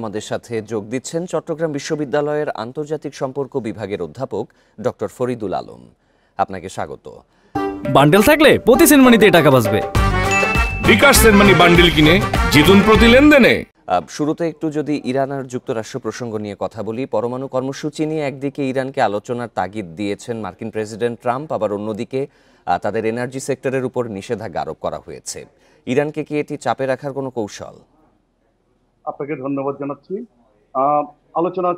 আমাদের সাথে যোগ দিচ্ছেন চট্টগ্রাম বিশ্ববিদ্যালয়ের আন্তর্জাতিক সম্পর্ক বিভাগের অধ্যাপক ডক্টর ফরিদুল আলম। আপনাকে স্বাগত। বান্ডেল থাকলে প্রতি সেনমানিতে টাকা বাঁচবে। বিকাশ সেনমানি বান্ডেল কিনে জিতুন প্রতি লেনদেনে। শুরুতে একটু যদি ইরান আর যুক্তরাষ্ট্র প্রসঙ্গ নিয়ে কথা বলি। পরমাণু কর্মসূচি নিয়ে একদিকে ইরানকে আলোচনার তাগিদ দিয়েছেন মার্কিন প্রেসিডেন্ট ট্রাম্প, আবার অন্যদিকে তাদের এনার্জি সেক্টরের উপর নিষেধাজ্ঞা আরোপ করা হয়েছে। ইরানকে কি এটি চাপে রাখার কোনো কৌশল? আপনাকে ধন্যবাদ জানাচ্ছি। আলোচনা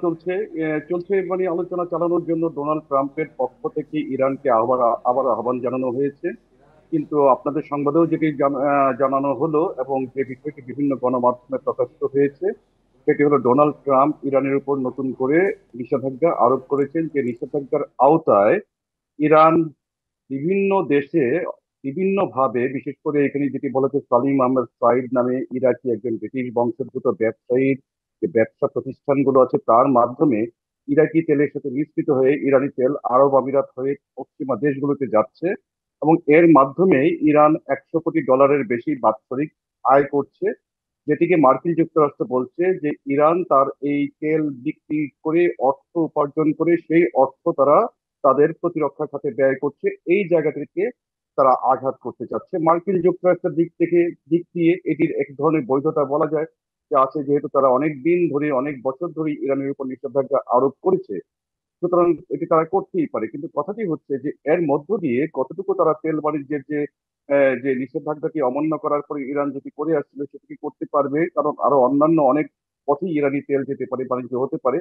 চলছে মানে আলোচনা চালানোর জন্য ডোনাল্ড ট্রাম্পের পক্ষ থেকে ইরানকে আবার আহ্বান জানানো হয়েছে। কিন্তু আপনাদের সংবাদেও যেটি জানানো হলো এবং যে বিষয়টি বিভিন্ন গণমাধ্যমে প্রকাশিত হয়েছে সেটি হলো ডোনাল্ড ট্রাম্প ইরানের উপর নতুন করে নিষেধাজ্ঞা আরোপ করেছেন। যে নিষেধাজ্ঞার আওতায় ইরান বিভিন্ন দেশে বিভিন্ন ভাবে, বিশেষ করে এখানে যেটি বলা হচ্ছে সালিম আহমেদ সাইদ নামে ইরাকি একজন ব্রিটিশ বংশোদ্ভূত ব্যবসায়ীর যে ব্যবসা প্রতিষ্ঠানগুলো আছে তার মাধ্যমে ইরাকি তেলের সাথে মিশ্রিত হয়ে ইরানি তেল আরব আমিরাত হয়ে পশ্চিমা দেশগুলোতে যাচ্ছে এবং এর মাধ্যমে ইরান $100 কোটি বেশি বাৎসরিক আয় করছে, যেটিকে মার্কিন যুক্তরাষ্ট্র বলছে যে ইরান তার এই তেল বিক্রি করে অর্থ উপার্জন করে সেই অর্থ তারা তাদের প্রতিরক্ষা খাতে ব্যয় করছে। এই জায়গা থেকে তারা আঘাত করতে চাচ্ছে। মার্কিন যুক্তরাষ্ট্রের দিক দিয়ে এটির এক ধরনের বৈধতা বলা যায় যে আছে, যেহেতু তারা অনেক দিন ধরে অনেক বছর ধরে ইরানের উপর নিষেধাজ্ঞা আরোপ করেছে, সুতরাং এটি তারা করতেই পারে। কিন্তু কথাটি হচ্ছে যে এর মধ্য দিয়ে কতটুকু তারা তেল বাণিজ্যের যে নিষেধাজ্ঞাটি অমান্য করার পরে ইরান যেটি করে আসছিল সেটি করতে পারবে, কারণ আরো অন্যান্য অনেক পথেই ইরানি তেল যেতে পারে, বাণিজ্য হতে পারে।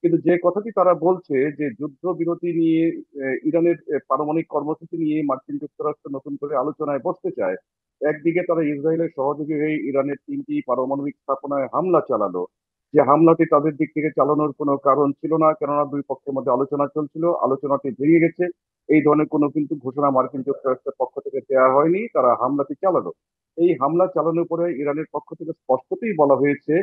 কিন্তু যে কথাটি তারা বলছে যে যুদ্ধবিরতি নিয়ে ইরানের পারমাণবিক কর্মসূচি নিয়ে মার্কিন যুক্তরাষ্ট্র নতুন করে আলোচনায় বসতে চায়। একদিকে তারা ইসরায়েলের সহযোগী হয়ে ইরানের 3টি পারমাণবিক স্থাপনায় হামলা চালালো, যে হামলাটি তাদের দিক থেকে চালানোর কোনো কারণ ছিল না, কেননা দুই পক্ষের মধ্যে আলোচনা চলছিল, আলোচনাটি ভেঙে গেছে। এই ধরনের কোনো কিন্তু ঘোষণা মার্কিন যুক্তরাষ্ট্রের পক্ষ থেকে দেওয়া হয়নি, তারা হামলাটি চালালো। এই হামলা চালানোর পরে ইরানের পক্ষ থেকে স্পষ্টতই বলা হয়েছে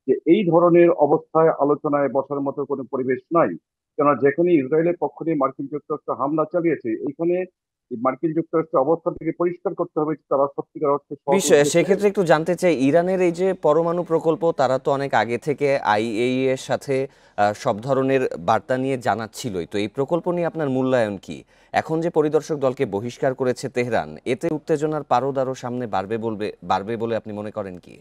যে এই ধরনের অবস্থায় আলোচনায় বসার মতো কোনো পরিবেশ নাই। কেননা যেখানে ইসরায়েলের পক্ষ নিয়ে মার্কিন যুক্তরাষ্ট্র হামলা চালিয়েছে, এইখানে মার্কিন যুক্তরাষ্ট্রের অবস্থান থেকে পরিষ্কার করতে হবে যে তারা সত্যিকার অর্থে সেক্ষেত্রে একটু জানতে চাই, ইরানের এই যে পরমাণু প্রকল্প, তারা তো অনেক আগে থেকে আইএইএ এর সাথে সব ধরনের বার্তা নিয়ে জানাচ্ছিলই। তো এই প্রকল্প নিয়ে আপনার মূল্যায়ন কি? এখন যে পরিদর্শক দলকে বহিষ্কার করেছে তেহরান, এতে উত্তেজনার পারদ আরো সামনে বাড়বে বলে আপনি মনে করেন কি?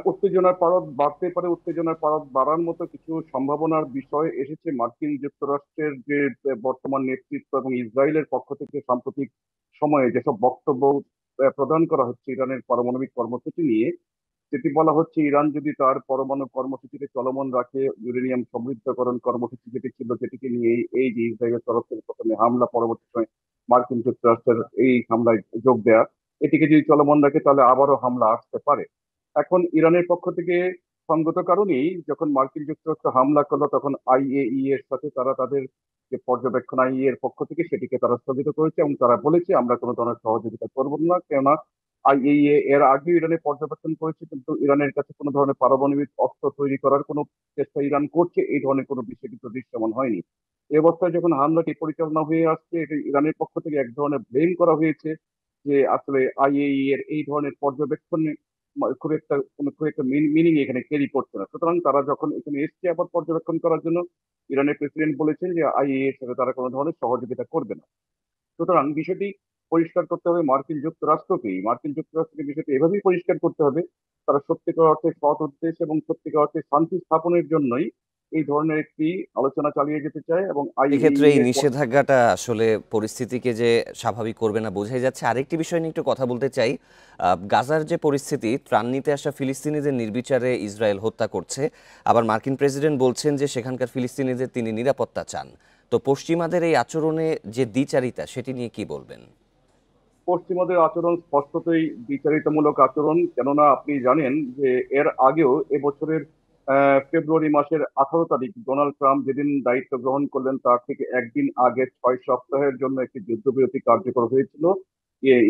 উত্তেজনার পারদ বাড়তে পারে। উত্তেজনার পারদ বাড়ার মতো কিছু সম্ভাবনার বিষয় এসেছে মার্কিন যুক্তরাষ্ট্রের যে বর্তমান নেতৃত্ব এবং ইসরায়েলের পক্ষ থেকে সাম্প্রতিক সময়ে যেসব বক্তব্য প্রদান করা হচ্ছে ইরানের পারমাণবিক কর্মসূচি নিয়ে। যেটি বলা হচ্ছে ইরান যদি তার পরমাণু কর্মসূচিকে চলমান রাখে, ইউরেনিয়াম সমৃদ্ধকরণ কর্মসূচি যেটি ছিল, যেটিকে নিয়ে এই যে ইসরায়েলের তরফ থেকে প্রথমে হামলা, পরবর্তী সময় মার্কিন যুক্তরাষ্ট্রের এই হামলায় যোগ দেয়া, এটিকে যদি চলমান রাখে তাহলে আবারও হামলা আসতে পারে। এখন ইরানের পক্ষ থেকে সঙ্গত কারণেই যখন মার্কিন যুক্তরাষ্ট্র হামলা করলো, তখন আইএই এর সাথে তারা তাদের যে পর্যবেক্ষণ আইএ এর পক্ষ থেকে সেটিকে তারা স্থগিত করেছে এবং তারা বলেছে আমরা কোনো ধরনের সহযোগিতা করবো না। কেননা আইএইএ এর আগে ইরানে পর্যবেক্ষণ করেছে, কিন্তু ইরানের কাছে কোনো ধরনের পারমাণবিক অস্ত্র তৈরি করার কোনো চেষ্টা ইরান করছে এই ধরনের কোনো বিষয় কিন্তু দৃশ্যমান হয়নি। এই অবস্থায় যখন হামলাটি পরিচালনা হয়ে আসছে, এটি ইরানের পক্ষ থেকে এক ধরনের ব্লেম করা হয়েছে যে আসলে আইএই এর এই ধরনের পর্যবেক্ষণ খুব একটা মিনিং এখানে ক্যারি করছে না। সুতরাং তারা যখন এখানে এসছে আবার পর্যবেক্ষণ করার জন্য, ইরানের প্রেসিডেন্ট বলেছেন যে আইএই এর সাথে তারা কোনো ধরনের সহযোগিতা করবে না। সুতরাং বিষয়টি পরিষ্কার করতে হবে মার্কিন যুক্তরাষ্ট্রকে বিষয়টি এভাবেই পরিষ্কার করতে হবে, তারা সত্যিকার অর্থে সৎ উদ্দেশ্য এবং সত্যিকার অর্থে শান্তি স্থাপনের জন্যই এই ধরনের একটি আলোচনা চালিয়ে যেতে চায়। এবং এক্ষেত্রে এই আইএইএ নিষেধাজ্ঞাটা আসলে পরিস্থিতিকে যে স্বাভাবিক করবে না বোঝাই যাচ্ছে। আরেকটি বিষয় নিয়ে একটু কথা বলতে চাই। গাজার যে পরিস্থিতি, ত্রাণ নিতে আসা ফিলিস্তিনিদের নির্বিচারে ইসরায়েল হত্যা করছে, আবার মার্কিন প্রেসিডেন্ট বলছেন যে সেখানকার ফিলিস্তিনিদের তিনি নিরাপত্তা চান। তো পশ্চিমাদের এই আচরণে যে দ্বিচারিতা, সেটি নিয়ে কি বলবেন? পশ্চিমাদের আচরণ স্পষ্টতই বিচারিতামূলক আচরণ। কেননা আপনি জানেন যে এর আগেও এবছরের ফেব্রুয়ারি মাসের 18 তারিখ ডোনাল্ড ট্রাম্প যেদিন দায়িত্ব গ্রহণ করলেন তার থেকে একদিন আগে 6 সপ্তাহের জন্য একটি যুদ্ধবিরতি কার্যকর হয়েছিল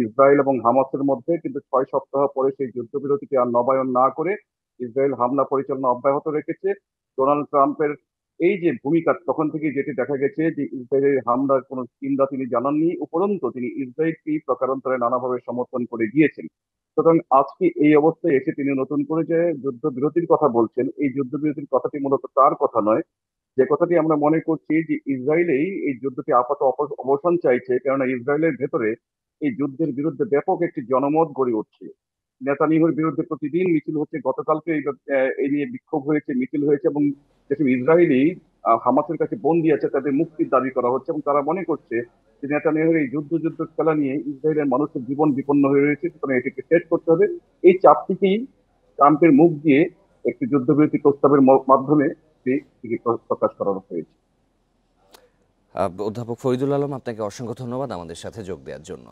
ইসরায়েল এবং হামাসের মধ্যে। কিন্তু 6 সপ্তাহ পরে সেই যুদ্ধবিরতিকে আর নবায়ন না করে ইসরায়েল হামলা পরিচালনা অব্যাহত রেখেছে। ডোনাল্ড ট্রাম্পের এই যে ভূমিকা, তখন থেকে যেটি দেখা গেছে যে ইসরায়েলের হামলার কোনো চিন্তা তিনি জানাননি, উপরন্তু তিনি ইসরায়েলকে প্রকারান্তরে নানাভাবে সমর্থন করে গিয়েছেন। সুতরাং আজকে এই অবস্থায় এসে তিনি নতুন করে যে যুদ্ধবিরতির কথা বলছেন, এই যুদ্ধবিরতির কথাটি মূলত তার কথা নয়। যে কথাটি আমরা মনে করছি যে ইসরায়েলেই এই যুদ্ধটি আপাতত অবসান চাইছে, কেননা ইসরায়েলের ভেতরে এই যুদ্ধের বিরুদ্ধে ব্যাপক একটি জনমত গড়ে উঠছে। নেতানিয়াহুর বিরুদ্ধে প্রতিদিন মিছিল হচ্ছে, গতকালকে এই নিয়ে বিক্ষোভ হয়েছে, মিছিল হয়েছে, এবং যেসব ইসরায়েলি হামাসের কাছে বন্দী আছে তাদের মুক্তির দাবি করা হচ্ছে, এবং তারা মনে করছে যে নেতানিয়াহুর এই যুদ্ধ খেলা নিয়ে ইসরায়েলের মানুষের জীবন বিপন্ন হয়ে রয়েছে, সুতরাং এটিকে শেষ করতে হবে। এই চাপটিকেই ট্রাম্পের মুখ দিয়ে একটি যুদ্ধবিরতি প্রস্তাবের মাধ্যমে এটি প্রকাশ করানো হয়েছে। অধ্যাপক ফরিদুল আলম, আপনাকে অসংখ্য ধন্যবাদ আমাদের সাথে যোগ দেওয়ার জন্য।